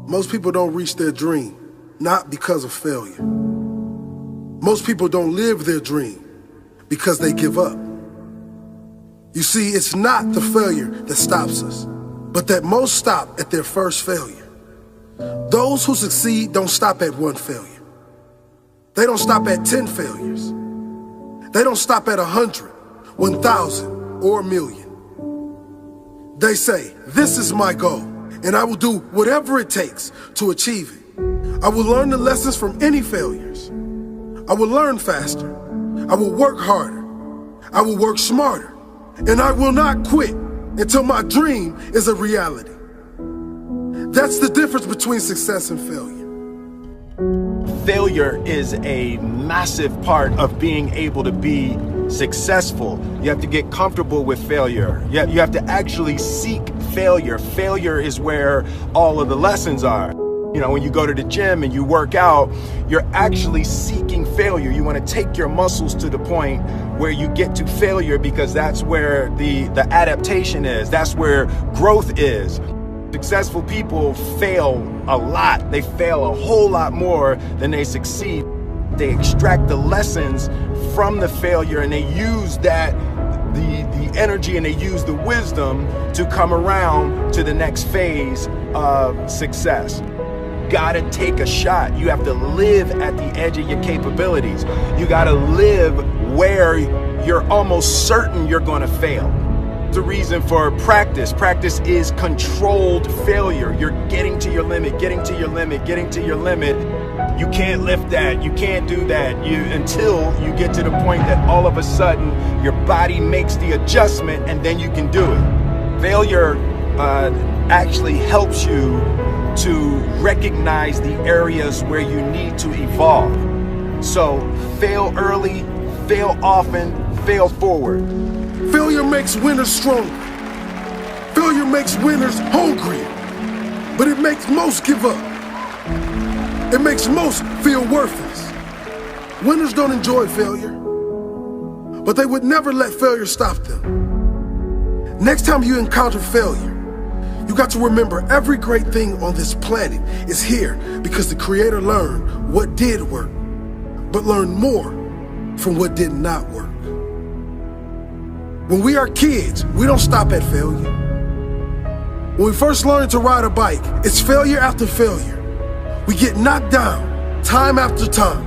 Most people don't reach their dream, not because of failure. Most people don't live their dream because they give up. You see, it's not the failure that stops us, but that most stop at their first failure. Those who succeed don't stop at one failure. They don't stop at 10 failures. They don't stop at 100, 1,000, or 1,000,000. They say, this is my goal, and I will do whatever it takes to achieve it. I will learn the lessons from any failures. I will learn faster. I will work harder. I will work smarter. And I will not quit until my dream is a reality. That's the difference between success and failure. Failure is a massive part of being able to be successful. You have to get comfortable with failure. You have to actually seek failure. Failure is where all of the lessons are. You know, when you go to the gym and you work out, you're actually seeking failure. You want to take your muscles to the point where you get to failure, because that's where the adaptation is. That's where growth is. Successful people fail a lot. They fail a whole lot more than they succeed. They extract the lessons from the failure, and they use that, the energy, and they use the wisdom to come around to the next phase of success. Gotta take a shot. You have to live at the edge of your capabilities. You gotta live where you're almost certain you're gonna fail. The reason for practice. Practice is controlled failure. You're getting to your limit, getting to your limit, getting to your limit. You can't lift that, you can't do that, until you get to the point that all of a sudden your body makes the adjustment, and then you can do it. Failure actually helps you to recognize the areas where you need to evolve. So fail early, fail often, fail forward. Failure makes winners stronger. Failure makes winners hungrier. But it makes most give up. It makes most feel worthless. Winners don't enjoy failure, but they would never let failure stop them. Next time you encounter failure, you got to remember every great thing on this planet is here because the Creator learned what did work, but learned more from what did not work. When we are kids, we don't stop at failure. When we first learn to ride a bike, it's failure after failure. We get knocked down time after time,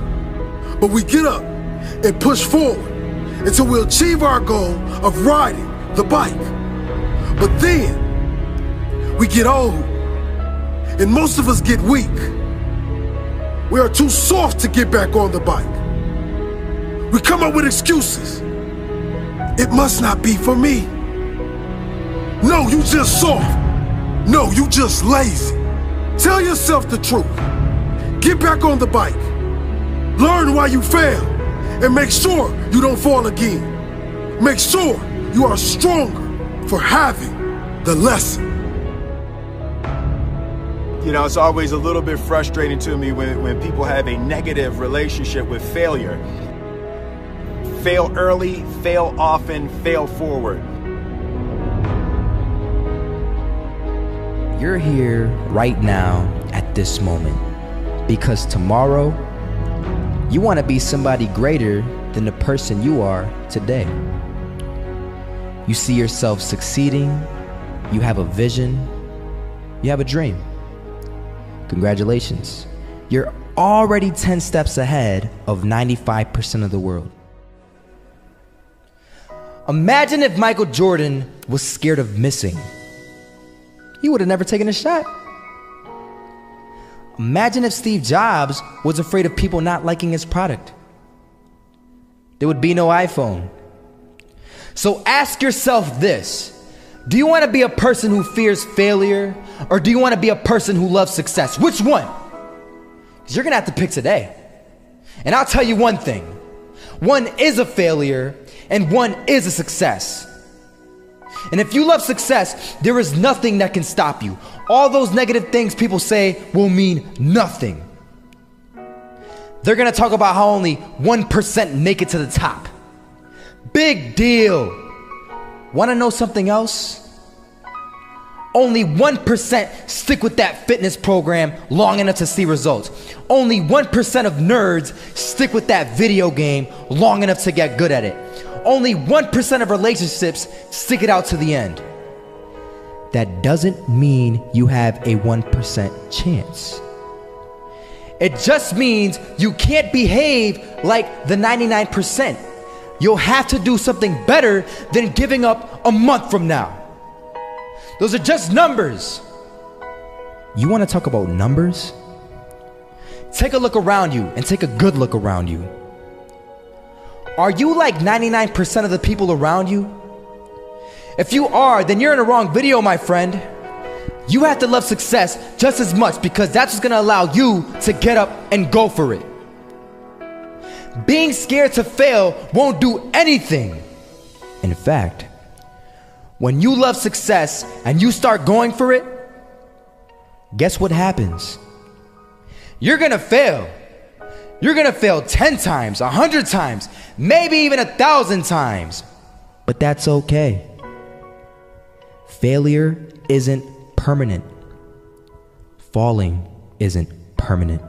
but we get up and push forward until we achieve our goal of riding the bike. But then we get old, and most of us get weak. We are too soft to get back on the bike. We come up with excuses. It must not be for me. No, you just soft. No, you just lazy. Tell yourself the truth. Get back on the bike. Learn why you failed, and make sure you don't fall again. Make sure you are stronger for having the lesson. You know, it's always a little bit frustrating to me when people have a negative relationship with failure. Fail early, fail often, fail forward. You're here right now at this moment because tomorrow you want to be somebody greater than the person you are today. You see yourself succeeding, you have a vision, you have a dream. Congratulations. You're already 10 steps ahead of 95% of the world. Imagine if Michael Jordan was scared of missing. He would have never taken a shot. Imagine if Steve Jobs was afraid of people not liking his product. There would be no iPhone. So ask yourself this. Do you want to be a person who fears failure, or do you want to be a person who loves success? Which one? Because you're going to have to pick today. And I'll tell you one thing. One is a failure, and one is a success. And if you love success, there is nothing that can stop you. All those negative things people say will mean nothing. They're going to talk about how only 1% make it to the top. Big deal. Want to know something else? Only 1% stick with that fitness program long enough to see results. Only 1% of nerds stick with that video game long enough to get good at it. Only 1% of relationships stick it out to the end. That doesn't mean you have a 1% chance. It just means you can't behave like the 99%. You'll have to do something better than giving up a month from now. Those are just numbers. You want to talk about numbers? Take a look around you and take a good look around you. Are you like 99% of the people around you? If you are, then you're in the wrong video, my friend. You have to love success just as much because that's what's gonna allow you to get up and go for it. Being scared to fail won't do anything. In fact, when you love success and you start going for it, guess what happens? You're gonna fail. You're gonna fail 10 times, 100 times, maybe even 1,000 times. But that's okay. Failure isn't permanent. Falling isn't permanent.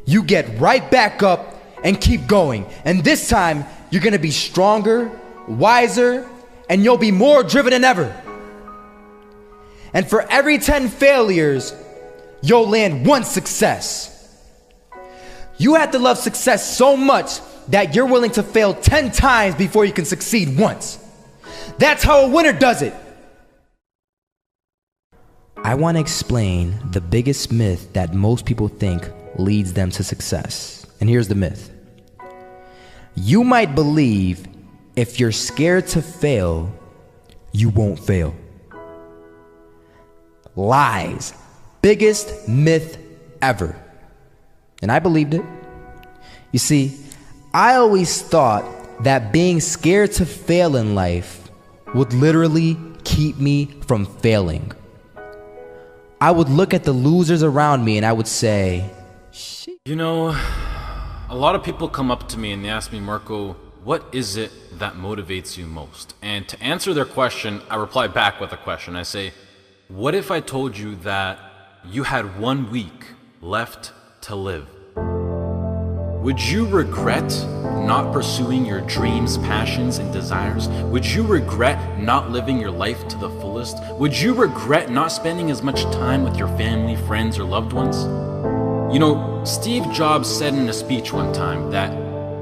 You get right back up and keep going. And this time, you're gonna be stronger, wiser, and you'll be more driven than ever. And for every 10 failures, you'll land 1 success. You have to love success so much that you're willing to fail 10 times before you can succeed once. That's how a winner does it. I want to explain the biggest myth that most people think leads them to success. And here's the myth. You might believe if you're scared to fail, you won't fail. Lies. Biggest myth ever. And I believed it. You see, I always thought that being scared to fail in life would literally keep me from failing. I would look at the losers around me and I would say, shit. You know, a lot of people come up to me and they ask me, Marco, what is it that motivates you most? And to answer their question, I reply back with a question. I say, what if I told you that you had 1 week left to live? Would you regret not pursuing your dreams, passions, and desires? Would you regret not living your life to the fullest? Would you regret not spending as much time with your family, friends, or loved ones? You know, Steve Jobs said in a speech one time that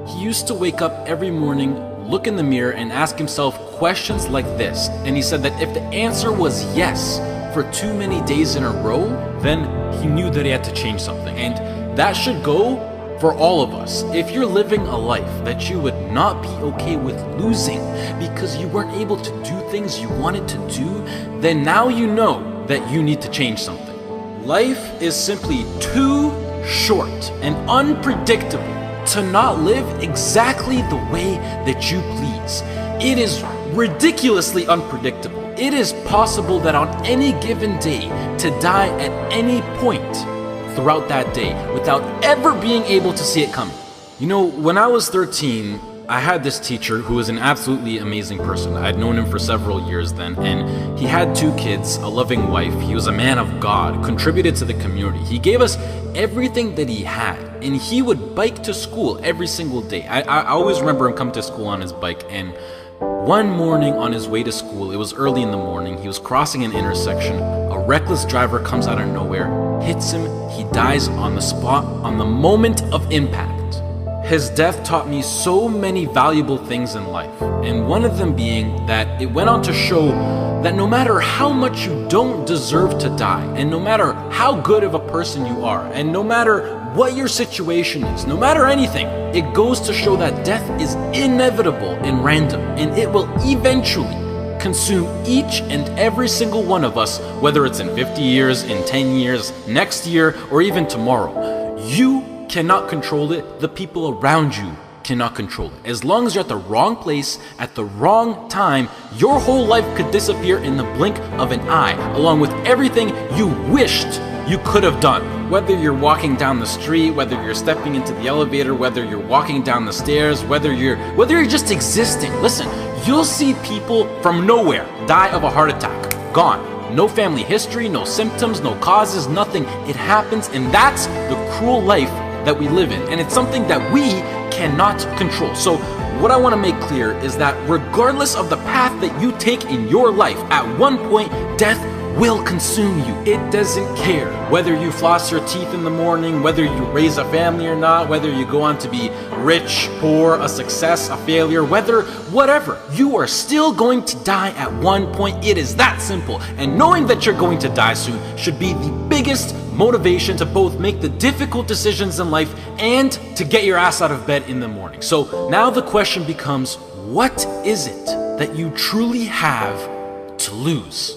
he used to wake up every morning, look in the mirror, and ask himself questions like this. And he said that if the answer was yes for too many days in a row, then he knew that he had to change something. And that should go for all of us. If you're living a life that you would not be okay with losing because you weren't able to do things you wanted to do, then now you know that you need to change something. Life is simply too short and unpredictable to not live exactly the way that you please. It is ridiculously unpredictable. It is possible that on any given day to die at any point throughout that day without ever being able to see it coming. You know, when I was 13, I had this teacher who was an absolutely amazing person. I'd known him for several years then, and he had 2 kids, a loving wife. He was a man of God, contributed to the community. He gave us everything that he had, and he would bike to school every single day. I always remember him coming to school on his bike, and one morning on his way to school, it was early in the morning, he was crossing an intersection. A reckless driver comes out of nowhere, hits him, he dies on the spot, on the moment of impact. His death taught me so many valuable things in life, and one of them being that it went on to show that no matter how much you don't deserve to die, and no matter how good of a person you are, and no matter what your situation is, no matter anything, it goes to show that death is inevitable and random, and it will eventually consume each and every single one of us, whether it's in 50 years, in 10 years, next year, or even tomorrow. You cannot control it. The people around you cannot control it. As long as you're at the wrong place, at the wrong time, your whole life could disappear in the blink of an eye, along with everything you wished you could have done. Whether you're walking down the street, whether you're stepping into the elevator, whether you're walking down the stairs, whether you're just existing. Listen, you'll see people from nowhere die of a heart attack. Gone. No family history, no symptoms, no causes, nothing. It happens, and that's the cruel life that we live in. And it's something that we cannot control. So what I want to make clear is that regardless of the path that you take in your life, at one point, death will consume you. It doesn't care whether you floss your teeth in the morning, whether you raise a family or not, whether you go on to be rich, poor, a success, a failure, whatever. You are still going to die at one point. It is that simple. And knowing that you're going to die soon should be the biggest motivation to both make the difficult decisions in life and to get your ass out of bed in the morning. So now the question becomes, what is it that you truly have to lose?